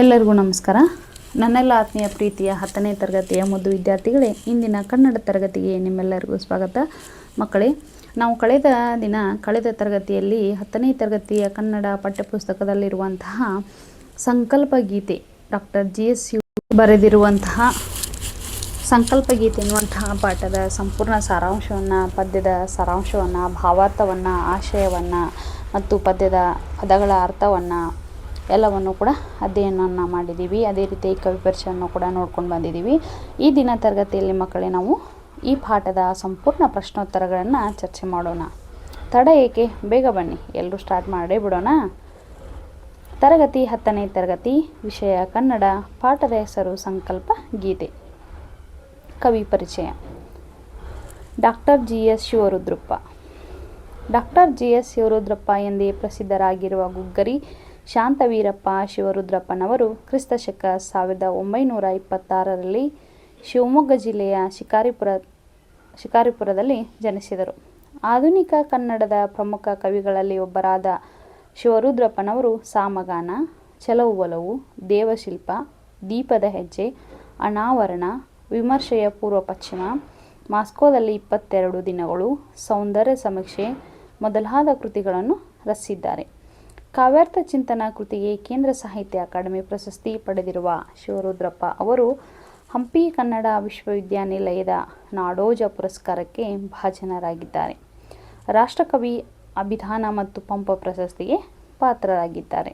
ಎಲ್ಲರಿಗೂ ನಮಸ್ಕಾರ. ನನ್ನೆಲ್ಲ ಆತ್ಮೀಯ ಪ್ರೀತಿಯ 10ನೇ ತರಗತಿಯ ಮುದ್ದು ವಿದ್ಯಾರ್ಥಿಗಳೇ, ಇಂದಿನ ಕನ್ನಡ ತರಗತಿಗೆ ನಿಮ್ಮೆಲ್ಲರಿಗೂ ಸ್ವಾಗತ. ಮಕ್ಕಳೇ, ನಾವು ಕಳೆದ ತರಗತಿಯಲ್ಲಿ 10ನೇ ತರಗತಿಯ ಕನ್ನಡ ಪಠ್ಯಪುಸ್ತಕದಲ್ಲಿರುವಂತಹ ಸಂಕಲ್ಪ ಗೀತೆ, ಡಾಕ್ಟರ್ GS ಬರೆದಿರುವಂತಹ ಸಂಕಲ್ಪ ಗೀತೆ ಎನ್ನುವಂತಹ ಪಾಠದ ಸಂಪೂರ್ಣ ಸಾರಾಂಶವನ್ನು, ಪದ್ಯದ ಸಾರಾಂಶವನ್ನು, ಭಾವಾರ್ಥವನ್ನು, ಆಶಯವನ್ನು ಮತ್ತು ಪದ್ಯದ ಪದಗಳ ಅರ್ಥವನ್ನು ಎಲ್ಲವನ್ನು ಕೂಡ ಅಧ್ಯಯನವನ್ನು ಮಾಡಿದ್ದೀವಿ. ಅದೇ ರೀತಿ ಕವಿ ಪರಿಚಯವನ್ನು ಕೂಡ ನೋಡ್ಕೊಂಡು ಬಂದಿದ್ದೀವಿ. ಈ ದಿನ ತರಗತಿಯಲ್ಲಿ ಮಕ್ಕಳೇ ನಾವು ಈ ಪಾಠದ ಸಂಪೂರ್ಣ ಪ್ರಶ್ನೋತ್ತರಗಳನ್ನು ಚರ್ಚೆ ಮಾಡೋಣ. ತಡ ಏಕೆ, ಬೇಗ ಬನ್ನಿ, ಎಲ್ಲರೂ ಸ್ಟಾರ್ಟ್ ಮಾಡೇ ಬಿಡೋಣ. ತರಗತಿ 10ನೇ ತರಗತಿ, ವಿಷಯ ಕನ್ನಡ, ಪಾಠದ ಹೆಸರು ಸಂಕಲ್ಪ ಗೀತೆ. ಕವಿ ಪರಿಚಯ. Doctor GS Shivarudrappa. Doctor GS Shivarudrappa ಎಂದೇ ಪ್ರಸಿದ್ಧರಾಗಿರುವ ಗುಗ್ಗರಿ ಶಾಂತವೀರಪ್ಪ ಶಿವರುದ್ರಪ್ಪನವರು ಕ್ರಿಸ್ತಶಕ 1926ರಲ್ಲಿ ಶಿವಮೊಗ್ಗ ಜಿಲ್ಲೆಯ ಶಿಕಾರಿಪುರದಲ್ಲಿ ಜನಿಸಿದರು. ಆಧುನಿಕ ಕನ್ನಡದ ಪ್ರಮುಖ ಕವಿಗಳಲ್ಲಿ ಒಬ್ಬರಾದ ಶಿವರುದ್ರಪ್ಪನವರು ಸಾಮಗಾನ, ಚೆಲುವು ಒಲವು, ದೇವಶಿಲ್ಪ, ದೀಪದ ಹೆಜ್ಜೆ, ಅನಾವರಣ, ವಿಮರ್ಶೆಯ ಪೂರ್ವ ಪಶ್ಚಿಮ, ಮಾಸ್ಕೋದಲ್ಲಿ 22 ದಿನಗಳು, ಸೌಂದರ್ಯ ಸಮೀಕ್ಷೆ ಮೊದಲಾದ ಕೃತಿಗಳನ್ನು ರಚಿಸಿದ್ದಾರೆ. ಕಾವ್ಯಾರ್ಥ ಚಿಂತನ ಕೃತಿಗೆ ಕೇಂದ್ರ ಸಾಹಿತ್ಯ ಅಕಾಡೆಮಿ ಪ್ರಶಸ್ತಿ ಪಡೆದಿರುವ ಶಿವರುದ್ರಪ್ಪ ಅವರು ಹಂಪಿ ಕನ್ನಡ ವಿಶ್ವವಿದ್ಯಾನಿಲಯದ ನಾಡೋಜ ಪುರಸ್ಕಾರಕ್ಕೆ ಭಾಜನರಾಗಿದ್ದಾರೆ. ರಾಷ್ಟ್ರಕವಿ ಅಭಿಧಾನ ಮತ್ತು ಪಂಪ ಪ್ರಶಸ್ತಿಗೆ ಪಾತ್ರರಾಗಿದ್ದಾರೆ.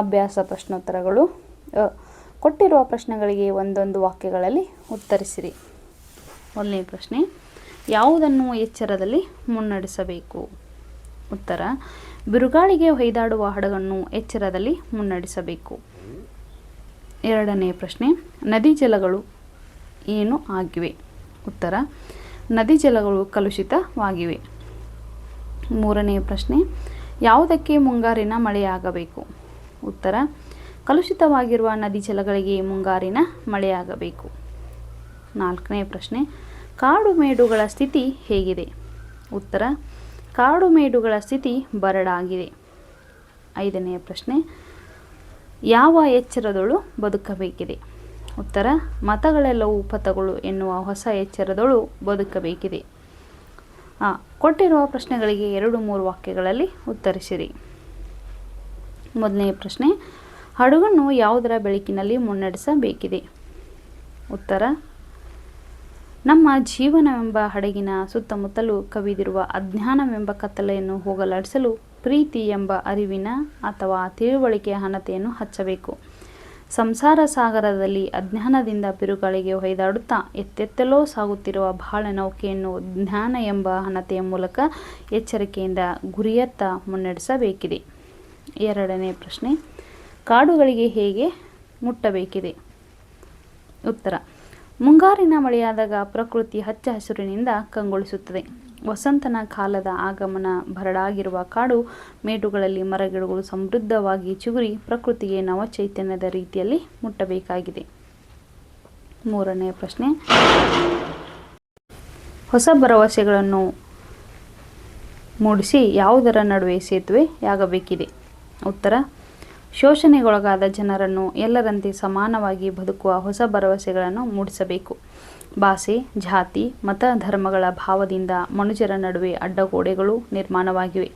ಅಭ್ಯಾಸ ಪ್ರಶ್ನೋತ್ತರಗಳು. ಕೊಟ್ಟಿರುವ ಪ್ರಶ್ನೆಗಳಿಗೆ ಒಂದೊಂದು ವಾಕ್ಯಗಳಲ್ಲಿ ಉತ್ತರಿಸಿರಿ. ಮೊದಲನೇ ಪ್ರಶ್ನೆ, ಯಾವುದನ್ನು ಎಚ್ಚರದಲ್ಲಿ ಮುನ್ನಡೆಸಬೇಕು? ಉತ್ತರ, ಬಿರುಗಾಳಿಗೆ ಹೊಯ್ದಾಡುವ ಹಡಗನ್ನು ಎಚ್ಚರದಲ್ಲಿ ಮುನ್ನಡೆಸಬೇಕು. ಎರಡನೇ ಪ್ರಶ್ನೆ, ನದಿ ಜಲಗಳು ಏನು ಆಗಿವೆ? ಉತ್ತರ, ನದಿ ಜಲಗಳು ಕಲುಷಿತವಾಗಿವೆ. ಮೂರನೇ ಪ್ರಶ್ನೆ, ಯಾವುದಕ್ಕೆ ಮುಂಗಾರಿನ ಮಳೆಯಾಗಬೇಕು? ಉತ್ತರ, ಕಲುಷಿತವಾಗಿರುವ ನದಿ ಜಲಗಳಿಗೆ ಮುಂಗಾರಿನ ಮಳೆಯಾಗಬೇಕು. ನಾಲ್ಕನೇ ಪ್ರಶ್ನೆ, ಕಾಡು ಮೇಡುಗಳ ಸ್ಥಿತಿ ಹೇಗಿದೆ? ಉತ್ತರ, ಕಾಡು ಮೇಡುಗಳ ಸ್ಥಿತಿ ಬರಡಾಗಿದೆ. ಐದನೇ ಪ್ರಶ್ನೆ, ಯಾವ ಎಚ್ಚರದಳು ಬದುಕಬೇಕಿದೆ? ಉತ್ತರ, ಮತಗಳೆಲ್ಲವೂ ಪಥಗಳು ಎನ್ನುವ ಹೊಸ ಎಚ್ಚರದಳು ಬದುಕಬೇಕಿದೆ. ಕೊಟ್ಟಿರುವ ಪ್ರಶ್ನೆಗಳಿಗೆ 2-3 ವಾಕ್ಯಗಳಲ್ಲಿ ಉತ್ತರಿಸಿರಿ. ಮೊದಲನೇ ಪ್ರಶ್ನೆ, ಹಡಗನ್ನು ಯಾವುದರ ಬೆಳಕಿನಲ್ಲಿ ಮುನ್ನಡೆಸಬೇಕಿದೆ? ಉತ್ತರ, ನಮ್ಮ ಜೀವನವೆಂಬ ಹಡಗಿನ ಸುತ್ತಮುತ್ತಲೂ ಕವಿದಿರುವ ಅಜ್ಞಾನವೆಂಬ ಕತ್ತಲೆಯನ್ನು ಹೋಗಲಾಡಿಸಲು ಪ್ರೀತಿ ಎಂಬ ಅರಿವಿನ ಅಥವಾ ತಿಳುವಳಿಕೆಯ ಹಣತೆಯನ್ನು ಹಚ್ಚಬೇಕು. ಸಂಸಾರ ಸಾಗರದಲ್ಲಿ ಅಜ್ಞಾನದಿಂದ ಬಿರುಗಾಳಿಗೆ ಹೊಯ್ದಾಡುತ್ತಾ ಎತ್ತೆತ್ತಲೋ ಸಾಗುತ್ತಿರುವ ಬಾಳ ನೌಕೆಯನ್ನು ಜ್ಞಾನ ಎಂಬ ಹಣತೆಯ ಮೂಲಕ ಎಚ್ಚರಿಕೆಯಿಂದ ಗುರಿಯತ್ತ ಮುನ್ನಡೆಸಬೇಕಿದೆ. ಎರಡನೇ ಪ್ರಶ್ನೆ, ಕಾಡುಗಳಿಗೆ ಹೇಗೆ ಮುಟ್ಟಬೇಕಿದೆ? ಉತ್ತರ, ಮುಂಗಾರಿನ ಮಳೆಯಾದಾಗ ಪ್ರಕೃತಿ ಹಚ್ಚ ಹಸಿರಿನಿಂದ ಕಂಗೊಳಿಸುತ್ತದೆ. ವಸಂತನ ಕಾಲದ ಆಗಮನ ಬರಡಾಗಿರುವ ಕಾಡು ಮೇಡುಗಳಲ್ಲಿ ಮರಗಿಡಗಳು ಸಮೃದ್ಧವಾಗಿ ಚಿಗುರಿ ಪ್ರಕೃತಿಗೆ ನವಚೈತನ್ಯದ ರೀತಿಯಲ್ಲಿ ಮುಟ್ಟಬೇಕಾಗಿದೆ. ಮೂರನೇ ಪ್ರಶ್ನೆ, ಹೊಸ ಭರವಸೆಗಳನ್ನು ಮೂಡಿಸಿ ಯಾವುದರ ನಡುವೆ ಸೇತುವೆಯಾಗಬೇಕಿದೆ? ಉತ್ತರ, ಶೋಷಣೆಗೊಳಗಾದ ಜನರನ್ನು ಎಲ್ಲರಂತೆ ಸಮಾನವಾಗಿ ಬದುಕುವ ಹೊಸ ಭರವಸೆಗಳನ್ನು ಮೂಡಿಸಬೇಕು. ಭಾಷೆ, ಜಾತಿ, ಮತ, ಧರ್ಮಗಳ ಭಾವದಿಂದ ಮನುಜರ ನಡುವೆ ಅಡ್ಡಗೋಡೆಗಳು ನಿರ್ಮಾಣವಾಗಿವೆ.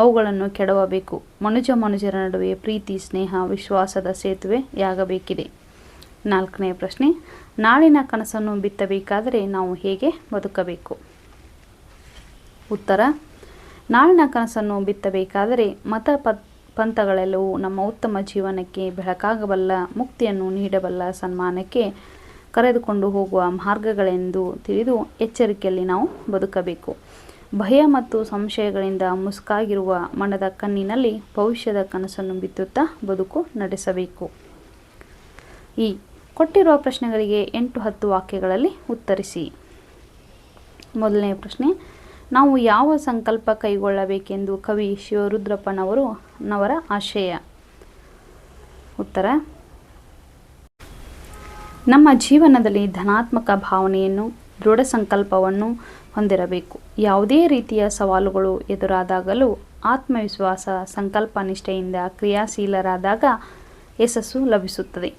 ಅವುಗಳನ್ನು ಕೆಡವಬೇಕು. ಮನುಜರ ನಡುವೆ ಪ್ರೀತಿ, ಸ್ನೇಹ, ವಿಶ್ವಾಸದ ಸೇತುವೆಯಾಗಬೇಕಿದೆ. ನಾಲ್ಕನೇ ಪ್ರಶ್ನೆ, ನಾಳಿನ ಕನಸನ್ನು ಬಿತ್ತಬೇಕಾದರೆ ನಾವು ಹೇಗೆ ಬದುಕಬೇಕು? ಉತ್ತರ, ನಾಳಿನ ಕನಸನ್ನು ಬಿತ್ತಬೇಕಾದರೆ ಪಂಥಗಳೆಲ್ಲವೂ ನಮ್ಮ ಉತ್ತಮ ಜೀವನಕ್ಕೆ ಬೆಳಕಾಗಬಲ್ಲ, ಮುಕ್ತಿಯನ್ನು ನೀಡಬಲ್ಲ, ಸನ್ಮಾನಕ್ಕೆ ಕರೆದುಕೊಂಡು ಹೋಗುವ ಮಾರ್ಗಗಳೆಂದು ತಿಳಿದು ಎಚ್ಚರಿಕೆಯಲ್ಲಿ ನಾವು ಬದುಕಬೇಕು. ಭಯ ಮತ್ತು ಸಂಶಯಗಳಿಂದ ಮುಸುಕಾಗಿರುವ ಮನದ ಕಣ್ಣಿನಲ್ಲಿ ಭವಿಷ್ಯದ ಕನಸನ್ನು ಬಿತ್ತುತ್ತಾ ಬದುಕು ನಡೆಸಬೇಕು. ಈ ಕೊಟ್ಟಿರುವ ಪ್ರಶ್ನೆಗಳಿಗೆ 8-10 ವಾಕ್ಯಗಳಲ್ಲಿ ಉತ್ತರಿಸಿ. ಮೊದಲನೇ ಪ್ರಶ್ನೆ, ನಾವು ಯಾವ ಸಂಕಲ್ಪ ಕೈಗೊಳ್ಳಬೇಕೆಂದು ಕವಿ ಶಿವರುದ್ರಪ್ಪನವರ ಆಶಯ? ಉತ್ತರ, ನಮ್ಮ ಜೀವನದಲ್ಲಿ ಧನಾತ್ಮಕ ಭಾವನೆಯನ್ನು, ದೃಢ ಸಂಕಲ್ಪವನ್ನು, ಹೊಂದಿರಬೇಕು. ಯಾವುದೇ ರೀತಿಯ ಸವಾಲುಗಳು ಎದುರಾದಾಗಲೂ ಆತ್ಮವಿಶ್ವಾಸ, ಸಂಕಲ್ಪ ನಿಷ್ಠೆಯಿಂದ ಕ್ರಿಯಾಶೀಲರಾದಾಗ ಯಶಸ್ಸು ಲಭಿಸುತ್ತದೆ.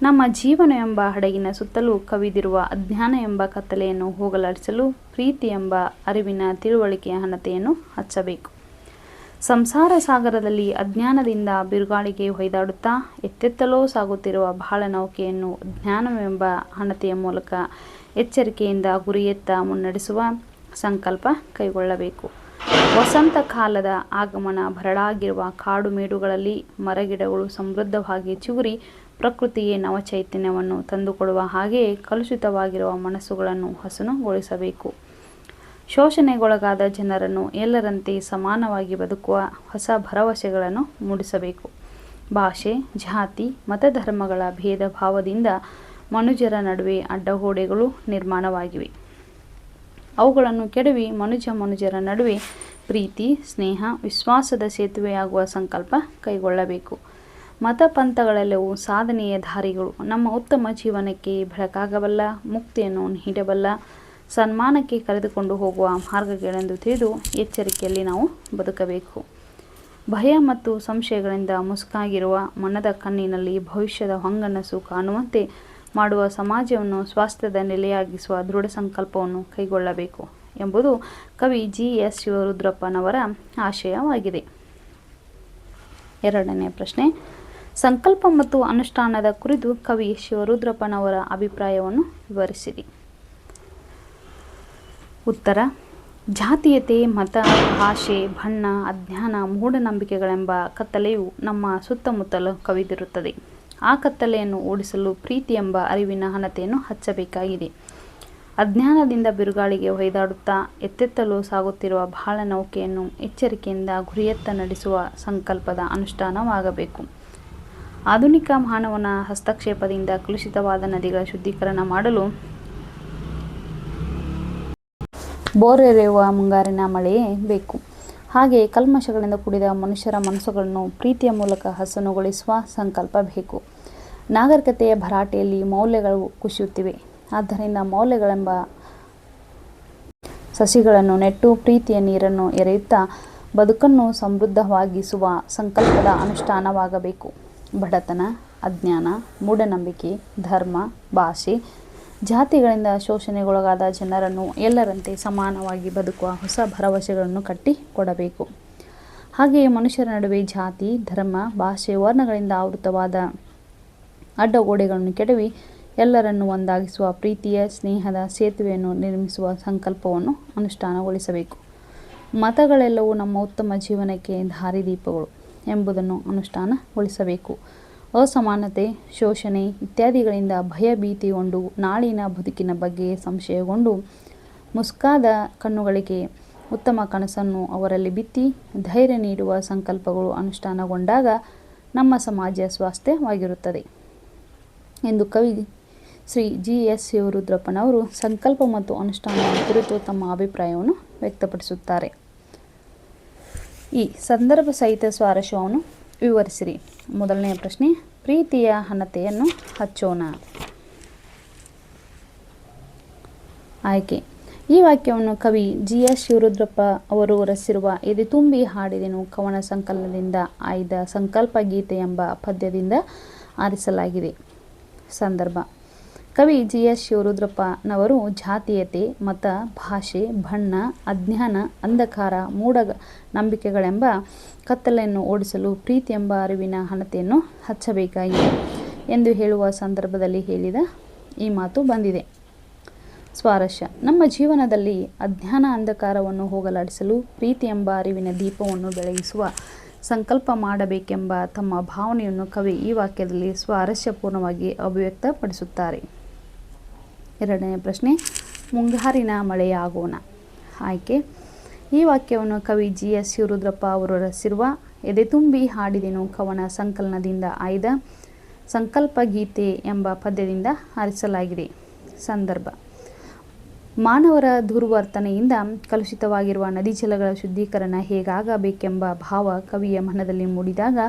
ನಮ್ಮ ಜೀವನ ಎಂಬ ಹಡಗಿನ ಸುತ್ತಲೂ ಕವಿದಿರುವ ಅಜ್ಞಾನ ಎಂಬ ಕತ್ತಲೆಯನ್ನು ಹೋಗಲಾಡಿಸಲು ಪ್ರೀತಿ ಎಂಬ ಅರಿವಿನ ತಿಳುವಳಿಕೆಯ ಹಣತೆಯನ್ನು ಹಚ್ಚಬೇಕು. ಸಂಸಾರ ಸಾಗರದಲ್ಲಿ ಅಜ್ಞಾನದಿಂದ ಬಿರುಗಾಳಿಗೆ ಹೊಯ್ದಾಡುತ್ತಾ ಎತ್ತೆತ್ತಲೋ ಸಾಗುತ್ತಿರುವ ಬಹಳ ನೌಕೆಯನ್ನು ಜ್ಞಾನವೆಂಬ ಹಣತೆಯ ಮೂಲಕ ಎಚ್ಚರಿಕೆಯಿಂದ ಗುರಿಯತ್ತ ಮುನ್ನಡೆಸುವ ಸಂಕಲ್ಪ ಕೈಗೊಳ್ಳಬೇಕು. ವಸಂತ ಕಾಲದ ಆಗಮನ ಬರಡಾಗಿರುವ ಕಾಡು ಮೇಡುಗಳಲ್ಲಿ ಮರಗಿಡಗಳು ಸಮೃದ್ಧವಾಗಿ ಚಿಗುರಿ ಪ್ರಕೃತಿಗೆ ನವಚೈತನ್ಯವನ್ನು ತಂದುಕೊಡುವ ಹಾಗೆಯೇ ಕಲುಷಿತವಾಗಿರುವ ಮನಸ್ಸುಗಳನ್ನು ಹಸನುಗೊಳಿಸಬೇಕು. ಶೋಷಣೆಗೊಳಗಾದ ಜನರನ್ನು ಎಲ್ಲರಂತೆ ಸಮಾನವಾಗಿ ಬದುಕುವ ಹೊಸ ಭರವಸೆಗಳನ್ನು ಮೂಡಿಸಬೇಕು. ಭಾಷೆ, ಜಾತಿ, ಮತಧರ್ಮಗಳ ಭೇದ ಭಾವದಿಂದ ಮನುಜರ ನಡುವೆ ಅಡ್ಡಗೋಡೆಗಳು ನಿರ್ಮಾಣವಾಗಿವೆ. ಅವುಗಳನ್ನು ಕೆಡವಿ ಮನುಜರ ನಡುವೆ ಪ್ರೀತಿ, ಸ್ನೇಹ, ವಿಶ್ವಾಸದ ಸೇತುವೆಯಾಗುವ ಸಂಕಲ್ಪ ಕೈಗೊಳ್ಳಬೇಕು. ಮತ ಪಂಥಗಳೆಲ್ಲವೂ ಸಾಧನೆಯ ದಾರಿಗಳು. ನಮ್ಮ ಉತ್ತಮ ಜೀವನಕ್ಕೆ ಬೆಳಕಾಗಬಲ್ಲ, ಮುಕ್ತಿಯನ್ನು ನೀಡಬಲ್ಲ, ಸನ್ಮಾನಕ್ಕೆ ಕರೆದುಕೊಂಡು ಹೋಗುವ ಮಾರ್ಗಗಳೆಂದು ತಿಳಿದು ಎಚ್ಚರಿಕೆಯಲ್ಲಿ ನಾವು ಬದುಕಬೇಕು. ಭಯ ಮತ್ತು ಸಂಶಯಗಳಿಂದ ಮುಸುಕಾಗಿರುವ ಮನದ ಕಣ್ಣಿನಲ್ಲಿ ಭವಿಷ್ಯದ ಹೊಂಗನಸು ಕಾಣುವಂತೆ ಮಾಡುವ ಸಮಾಜವನ್ನು ಸ್ವಾಸ್ಥ್ಯದ ನೆಲೆಯಾಗಿಸುವ ದೃಢ ಸಂಕಲ್ಪವನ್ನು ಕೈಗೊಳ್ಳಬೇಕು ಎಂಬುದು ಕವಿ ಜಿ.ಎಸ್. ಶಿವರುದ್ರಪ್ಪನವರ ಆಶಯವಾಗಿದೆ. ಎರಡನೇ ಪ್ರಶ್ನೆ, ಸಂಕಲ್ಪ ಮತ್ತು ಅನುಷ್ಠಾನದ ಕುರಿತು ಕವಿ ಶಿವರುದ್ರಪ್ಪನವರ ಅಭಿಪ್ರಾಯವನ್ನು ವಿವರಿಸಿರಿ. ಉತ್ತರ: ಜಾತೀಯತೆ, ಮತ, ಭಾಷೆ, ಬಣ್ಣ, ಅಜ್ಞಾನ, ಮೂಢನಂಬಿಕೆಗಳೆಂಬ ಕತ್ತಲೆಯು ನಮ್ಮ ಸುತ್ತಮುತ್ತಲು ಕವಿದಿರುತ್ತದೆ. ಆ ಕತ್ತಲೆಯನ್ನು ಓಡಿಸಲು ಪ್ರೀತಿ ಎಂಬ ಅರಿವಿನ ಹಣತೆಯನ್ನು ಹಚ್ಚಬೇಕಾಗಿದೆ. ಅಜ್ಞಾನದಿಂದ ಬಿರುಗಾಳಿಗೆ ಹೊಯ್ದಾಡುತ್ತಾ ಎತ್ತೆತ್ತಲು ಸಾಗುತ್ತಿರುವ ಬಹಳ ನೌಕೆಯನ್ನು ಎಚ್ಚರಿಕೆಯಿಂದ ಗುರಿಯತ್ತ ನಡೆಸುವ ಸಂಕಲ್ಪದ ಅನುಷ್ಠಾನವಾಗಬೇಕು. ಆಧುನಿಕ ಮಾನವನ ಹಸ್ತಕ್ಷೇಪದಿಂದ ಕಲುಷಿತವಾದ ನದಿಗಳ ಶುದ್ಧೀಕರಣ ಮಾಡಲು ಬೋರೆರೆಯುವ ಮುಂಗಾರಿನ ಮಳೆಯೇ ಬೇಕು. ಹಾಗೆಯೇ ಕಲ್ಮಶಗಳಿಂದ ಕೂಡಿದ ಮನುಷ್ಯರ ಮನಸ್ಸುಗಳನ್ನು ಪ್ರೀತಿಯ ಮೂಲಕ ಹಸನುಗೊಳಿಸುವ ಸಂಕಲ್ಪ ಬೇಕು. ನಾಗರಿಕತೆಯ ಭರಾಟೆಯಲ್ಲಿ ಮೌಲ್ಯಗಳು ಕುಸಿಯುತ್ತಿವೆ. ಆದ್ದರಿಂದ ಮೌಲ್ಯಗಳೆಂಬ ಸಸಿಗಳನ್ನು ನೆಟ್ಟು ಪ್ರೀತಿಯ ನೀರನ್ನು ಎರೆಯುತ್ತಾ ಬದುಕನ್ನು ಸಮೃದ್ಧವಾಗಿಸುವ ಸಂಕಲ್ಪದ ಅನುಷ್ಠಾನವಾಗಬೇಕು. ಬಡತನ, ಅಜ್ಞಾನ, ಮೂಢನಂಬಿಕೆ, ಧರ್ಮ, ಭಾಷೆ, ಜಾತಿಗಳಿಂದ ಶೋಷಣೆಗೊಳಗಾದ ಜನರನ್ನು ಎಲ್ಲರಂತೆ ಸಮಾನವಾಗಿ ಬದುಕುವ ಹೊಸ ಭರವಸೆಗಳನ್ನು ಕಟ್ಟಿಕೊಡಬೇಕು. ಹಾಗೆಯೇ ಮನುಷ್ಯರ ನಡುವೆ ಜಾತಿ, ಧರ್ಮ, ಭಾಷೆ, ವರ್ಣಗಳಿಂದ ಆವೃತವಾದ ಅಡ್ಡಗೋಡೆಗಳನ್ನು ಕೆಡವಿ ಎಲ್ಲರನ್ನೂ ಒಂದಾಗಿಸುವ ಪ್ರೀತಿಯ, ಸ್ನೇಹದ ಸೇತುವೆಯನ್ನು ನಿರ್ಮಿಸುವ ಸಂಕಲ್ಪವನ್ನು ಅನುಷ್ಠಾನಗೊಳಿಸಬೇಕು. ಮತಗಳೆಲ್ಲವೂ ನಮ್ಮ ಉತ್ತಮ ಜೀವನಕ್ಕೆ ದಾರಿದೀಪಗಳು ಎಂಬುದನ್ನು ಅನುಷ್ಠಾನಗೊಳಿಸಬೇಕು. ಅಸಮಾನತೆ, ಶೋಷಣೆ ಇತ್ಯಾದಿಗಳಿಂದ ಭಯಭೀತಿಗೊಂಡು ನಾಳಿನ ಬದುಕಿನ ಬಗ್ಗೆ ಸಂಶಯಗೊಂಡು ಮುಸುಕಾದ ಕಣ್ಣುಗಳಿಗೆ ಉತ್ತಮ ಕನಸನ್ನು ಅವರಲ್ಲಿ ಬಿತ್ತಿ ಧೈರ್ಯ ನೀಡುವ ಸಂಕಲ್ಪಗಳು ಅನುಷ್ಠಾನಗೊಂಡಾಗ ನಮ್ಮ ಸಮಾಜ ಸ್ವಾಸ್ಥ್ಯವಾಗಿರುತ್ತದೆ ಎಂದು ಕವಿ ಶ್ರೀ ಜಿ.ಎಸ್. ಶಿವರುದ್ರಪ್ಪನವರು ಸಂಕಲ್ಪ ಮತ್ತು ಅನುಷ್ಠಾನದ ಕುರಿತು ತಮ್ಮ ಅಭಿಪ್ರಾಯವನ್ನು ವ್ಯಕ್ತಪಡಿಸುತ್ತಾರೆ. ಈ ಸಂದರ್ಭ ಸಹಿತ ಸ್ವಾರಸ್ಯವನ್ನು ವಿವರಿಸಿರಿ. ಮೊದಲನೆಯ ಪ್ರಶ್ನೆ, ಪ್ರೀತಿಯ ಹಣತೆಯನ್ನು ಹಚ್ಚೋಣ. ಆಯ್ಕೆ: ಈ ವಾಕ್ಯವನ್ನು ಕವಿ ಜಿ.ಎಸ್. ಶಿವರುದ್ರಪ್ಪ ಅವರು ರಚಿಸಿರುವ ಎದೆ ತುಂಬಿ ಹಾಡಿದೆನು ಕವನ ಸಂಕಲನದಿಂದ ಆಯ್ದ ಸಂಕಲ್ಪ ಗೀತೆ ಎಂಬ ಪದ್ಯದಿಂದ ಆರಿಸಲಾಗಿದೆ. ಸಂದರ್ಭ: ಕವಿ ಜಿ.ಎಸ್. ಶಿವರುದ್ರಪ್ಪನವರು ಜಾತೀಯತೆ, ಮತ, ಭಾಷೆ, ಬಣ್ಣ, ಅಜ್ಞಾನ, ಅಂಧಕಾರ, ಮೂಢ ನಂಬಿಕೆಗಳೆಂಬ ಕತ್ತಲೆಯನ್ನು ಓಡಿಸಲು ಪ್ರೀತಿ ಎಂಬ ಅರಿವಿನ ಹಣತೆಯನ್ನು ಹಚ್ಚಬೇಕಾಗಿದೆ ಎಂದು ಹೇಳುವ ಸಂದರ್ಭದಲ್ಲಿ ಹೇಳಿದ ಈ ಮಾತು ಬಂದಿದೆ. ಸ್ವಾರಸ್ಯ: ನಮ್ಮ ಜೀವನದಲ್ಲಿ ಅಜ್ಞಾನ ಅಂಧಕಾರವನ್ನು ಹೋಗಲಾಡಿಸಲು ಪ್ರೀತಿ ಎಂಬ ಅರಿವಿನ ದೀಪವನ್ನು ಬೆಳಗಿಸುವ ಸಂಕಲ್ಪ ಮಾಡಬೇಕೆಂಬ ತಮ್ಮ ಭಾವನೆಯನ್ನು ಕವಿ ಈ ವಾಕ್ಯದಲ್ಲಿ ಸ್ವಾರಸ್ಯಪೂರ್ಣವಾಗಿ ಅಭಿವ್ಯಕ್ತಪಡಿಸುತ್ತಾರೆ. ಎರಡನೇ ಪ್ರಶ್ನೆ, ಮುಂಗಾರಿನ ಮಳೆಯಾಗೋಣ. ಆಯ್ಕೆ: ಈ ವಾಕ್ಯವನ್ನು ಕವಿ ಜಿ.ಎಸ್. ಶಿವರುದ್ರಪ್ಪ ಅವರು ರಚಿಸಿರುವ ಎದೆ ತುಂಬಿ ಹಾಡಿದೆನು ಕವನ ಸಂಕಲನದಿಂದ ಆಯ್ದ ಸಂಕಲ್ಪ ಗೀತೆ ಎಂಬ ಪದ್ಯದಿಂದ ಆರಿಸಲಾಗಿದೆ. ಸಂದರ್ಭ: ಮಾನವರ ದುರ್ವರ್ತನೆಯಿಂದ ಕಲುಷಿತವಾಗಿರುವ ನದಿ ಜಲಗಳ ಶುದ್ಧೀಕರಣ ಹೇಗಾಗಬೇಕೆಂಬ ಭಾವ ಕವಿಯ ಮನದಲ್ಲಿ ಮೂಡಿದಾಗ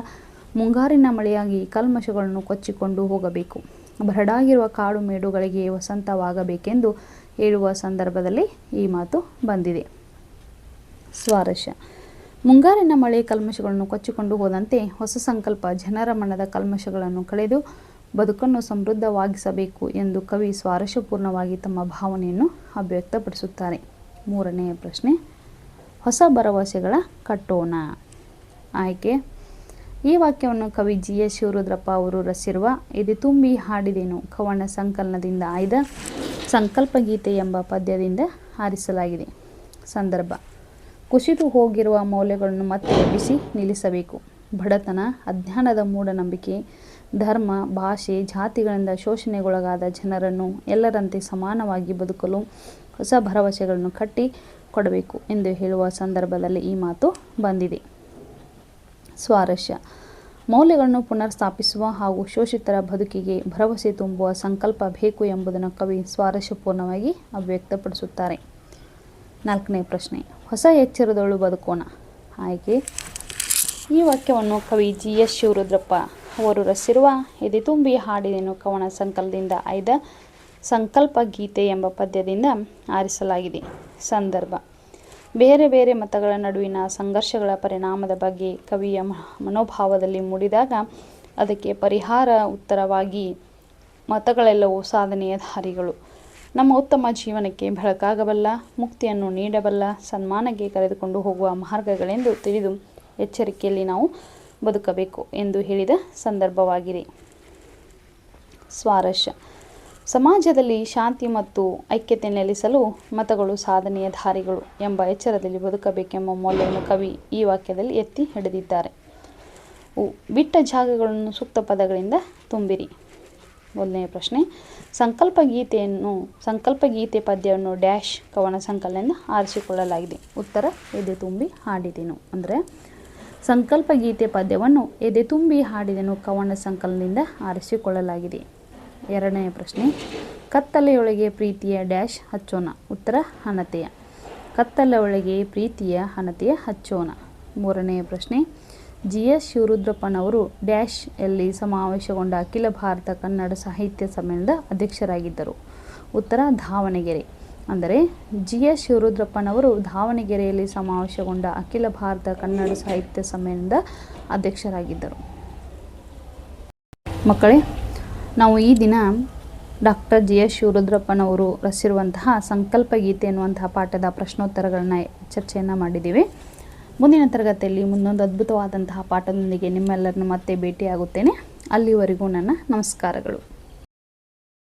ಮುಂಗಾರಿನ ಮಳೆಯಾಗಿ ಕಲ್ಮಶಗಳನ್ನು ಕೊಚ್ಚಿಕೊಂಡು ಹೋಗಬೇಕು. ಬರಡಾಗಿರುವ ಕಾಡು ಮೇಡುಗಳಿಗೆ ವಸಂತವಾಗಬೇಕೆಂದು ಹೇಳುವ ಸಂದರ್ಭದಲ್ಲಿ ಈ ಮಾತು ಬಂದಿದೆ. ಸ್ವಾರಸ್ಯ: ಮುಂಗಾರಿನ ಮಳೆ ಕಲ್ಮಶಗಳನ್ನು ಕೊಚ್ಚಿಕೊಂಡು ಹೋದಂತೆ ಹೊಸ ಸಂಕಲ್ಪ ಜನರ ಮನದ ಕಲ್ಮಶಗಳನ್ನು ಕಳೆದು ಬದುಕನ್ನು ಸಮೃದ್ಧವಾಗಿಸಬೇಕು ಎಂದು ಕವಿ ಸ್ವಾರಸ್ಯಪೂರ್ಣವಾಗಿ ತಮ್ಮ ಭಾವನೆಯನ್ನು ಅಭಿವ್ಯಕ್ತಪಡಿಸುತ್ತಾರೆ. 3ನೇ ಪ್ರಶ್ನೆ: ಹೊಸ ಭರವಸೆಗಳ ಕಟ್ಟೋಣ. ಆಯ್ಕೆ: ಈ ವಾಕ್ಯವನ್ನು ಕವಿ GS ಶಿವರುದ್ರಪ್ಪ ಅವರು ರಚಿಸಿರುವ ಎದೆ ತುಂಬಿ ಹಾಡಿದೆನು ಕವನ ಸಂಕಲನದಿಂದ ಆಯ್ದ ಸಂಕಲ್ಪ ಗೀತೆ ಎಂಬ ಪದ್ಯದಿಂದ ಆರಿಸಲಾಗಿದೆ. ಸಂದರ್ಭ: ಕುಸಿದು ಹೋಗಿರುವ ಮೌಲ್ಯಗಳನ್ನು ಮತ್ತೆ ಎಬ್ಬಿಸಿ ನಿಲ್ಲಿಸಬೇಕು. ಬಡತನ, ಅಜ್ಞಾನದ ಮೂಢನಂಬಿಕೆ, ಧರ್ಮ, ಭಾಷೆ, ಜಾತಿಗಳಿಂದ ಶೋಷಣೆಗೊಳಗಾದ ಜನರನ್ನು ಎಲ್ಲರಂತೆ ಸಮಾನವಾಗಿ ಬದುಕಲು ಹೊಸ ಭರವಸೆಗಳನ್ನು ಕಟ್ಟಿ ಕೊಡಬೇಕು ಎಂದು ಹೇಳುವ ಸಂದರ್ಭದಲ್ಲಿ ಈ ಮಾತು ಬಂದಿದೆ. ಸ್ವಾರಸ್ಯ: ಮೌಲ್ಯಗಳನ್ನು ಪುನರ್ ಸ್ಥಾಪಿಸುವ ಹಾಗೂ ಶೋಷಿತರ ಬದುಕಿಗೆ ಭರವಸೆ ತುಂಬುವ ಸಂಕಲ್ಪ ಬೇಕು ಎಂಬುದನ್ನು ಕವಿ ಸ್ವಾರಸ್ಯಪೂರ್ಣವಾಗಿ ಅಭಿವ್ಯಕ್ತಪಡಿಸುತ್ತಾರೆ. 4ನೇ ಪ್ರಶ್ನೆ: ಹೊಸ ಎಚ್ಚರದೊಳು ಬದುಕೋಣ. ಆಯ್ಕೆ: ಈ ವಾಕ್ಯವನ್ನು ಕವಿ GS ಶಿವರುದ್ರಪ್ಪ ಅವರು ರಚಿಸಿರುವ ಎದೆ ತುಂಬಿ ಹಾಡಿದೆನು ಕವನ ಸಂಕಲನದಿಂದ ಆಯ್ದ ಸಂಕಲ್ಪ ಗೀತೆ ಎಂಬ ಪದ್ಯದಿಂದ ಆರಿಸಲಾಗಿದೆ. ಸಂದರ್ಭ: ಬೇರೆ ಬೇರೆ ಮತಗಳ ನಡುವಿನ ಸಂಘರ್ಷಗಳ ಪರಿಣಾಮದ ಬಗ್ಗೆ ಕವಿಯ ಮನೋಭಾವದಲ್ಲಿ ಮೂಡಿದಾಗ ಅದಕ್ಕೆ ಪರಿಹಾರ ಉತ್ತರವಾಗಿ ಮತಗಳೆಲ್ಲವೂ ಸಾಧನೆಯ ದಾರಿಗಳು, ನಮ್ಮ ಉತ್ತಮ ಜೀವನಕ್ಕೆ ಬೆಳಕಾಗಬಲ್ಲ, ಮುಕ್ತಿಯನ್ನು ನೀಡಬಲ್ಲ, ಸನ್ಮಾನಕ್ಕೆ ಕರೆದುಕೊಂಡು ಹೋಗುವ ಮಾರ್ಗಗಳೆಂದು ತಿಳಿದು ಎಚ್ಚರಿಕೆಯಲ್ಲಿ ನಾವು ಬದುಕಬೇಕು ಎಂದು ಹೇಳಿದ ಸಂದರ್ಭವಾಗಿದೆ. ಸ್ವಾರಸ್ಯ: ಸಮಾಜದಲ್ಲಿ ಶಾಂತಿ ಮತ್ತು ಐಕ್ಯತೆ ನೆಲೆಸಲು ಮತಗಳು ಸಾಧನೆಯ ದಾರಿಗಳು ಎಂಬ ಎಚ್ಚರದಲ್ಲಿ ಬದುಕಬೇಕೆಂಬ ಮೌಲ್ಯವನ್ನು ಕವಿ ಈ ವಾಕ್ಯದಲ್ಲಿ ಎತ್ತಿ ಹಿಡಿದಿದ್ದಾರೆ. ಬಿಟ್ಟ ಜಾಗಗಳನ್ನು ಸೂಕ್ತ ಪದಗಳಿಂದ ತುಂಬಿರಿ. 1ನೇ ಪ್ರಶ್ನೆ: ಸಂಕಲ್ಪ ಗೀತೆ ಪದ್ಯವನ್ನು ಡ್ಯಾಶ್ ಕವನ ಸಂಕಲನದಿಂದ ಆರಿಸಿಕೊಳ್ಳಲಾಗಿದೆ. ಉತ್ತರ: ಎದೆ ತುಂಬಿ ಹಾಡಿದೆನು. ಅಂದರೆ ಸಂಕಲ್ಪ ಗೀತೆ ಪದ್ಯವನ್ನು ಎದೆ ತುಂಬಿ ಹಾಡಿದೆನು ಕವನ ಸಂಕಲನದಿಂದ ಆರಿಸಿಕೊಳ್ಳಲಾಗಿದೆ. 2ನೇ ಪ್ರಶ್ನೆ: ಕತ್ತಲೆಯೊಳಗೆ ಪ್ರೀತಿಯ ಡ್ಯಾಶ್ ಹಚ್ಚೋಣ. ಉತ್ತರ: ಹಣತೆಯ. ಕತ್ತಲೆಯೊಳಗೆ ಪ್ರೀತಿಯ ಹಣತೆಯ ಹಚ್ಚೋಣ. 3ನೇ ಪ್ರಶ್ನೆ: GS ಶಿವರುದ್ರಪ್ಪನವರು ಡ್ಯಾಶ್ ಯಲ್ಲಿ ಸಮಾವೇಶಗೊಂಡ ಅಖಿಲ ಭಾರತ ಕನ್ನಡ ಸಾಹಿತ್ಯ ಸಮ್ಮೇಳನದ ಅಧ್ಯಕ್ಷರಾಗಿದ್ದರು. ಉತ್ತರ: ದಾವಣಗೆರೆ. ಅಂದರೆ GS ಶಿವರುದ್ರಪ್ಪನವರು ದಾವಣಗೆರೆಯಲ್ಲಿ ಸಮಾವೇಶಗೊಂಡ ಅಖಿಲ ಭಾರತ ಕನ್ನಡ ಸಾಹಿತ್ಯ ಸಮ್ಮೇಳನದ ಅಧ್ಯಕ್ಷರಾಗಿದ್ದರು. ಮಕ್ಕಳೇ, ನಾವು ಈ ದಿನ ಡಾಕ್ಟರ್ GS ಶಿವರುದ್ರಪ್ಪನವರು ರಚಿಸಿರುವಂತಹ ಸಂಕಲ್ಪ ಗೀತೆ ಎನ್ನುವಂತಹ ಪಾಠದ ಪ್ರಶ್ನೋತ್ತರಗಳನ್ನ ಚರ್ಚೆಯನ್ನು ಮಾಡಿದ್ದೀವಿ. ಮುಂದಿನ ತರಗತಿಯಲ್ಲಿ ಮುಂದೊಂದು ಅದ್ಭುತವಾದಂತಹ ಪಾಠದೊಂದಿಗೆ ನಿಮ್ಮೆಲ್ಲರನ್ನು ಮತ್ತೆ ಭೇಟಿಯಾಗುತ್ತೇನೆ. ಅಲ್ಲಿವರೆಗೂ ನನ್ನ ನಮಸ್ಕಾರಗಳು.